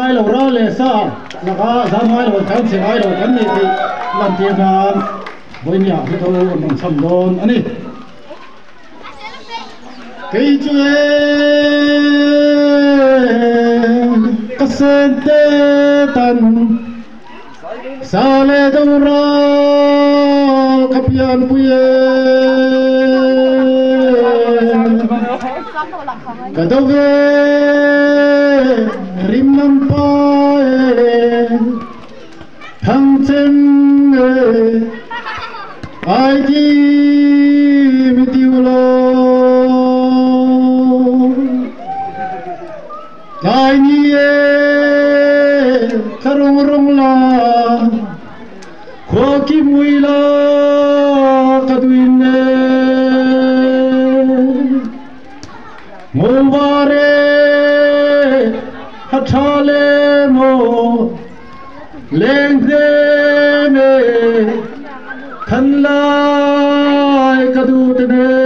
ngay lâu ra lệ sa là cả ra ngay lâu tháng sẽ ngay lâu tháng này thì làm tiền là với nhà thì thôi bằng sầm đồn anh đi cái chuyện cái sen tê tan sa lệ đâu ra kapian puye kadau ve rim nam pa thang chen ai đi mi tiêu lo ai nie karong rong la kho ki mui la kaduin ne Moware hatale mo lengde me khanlai kadut ne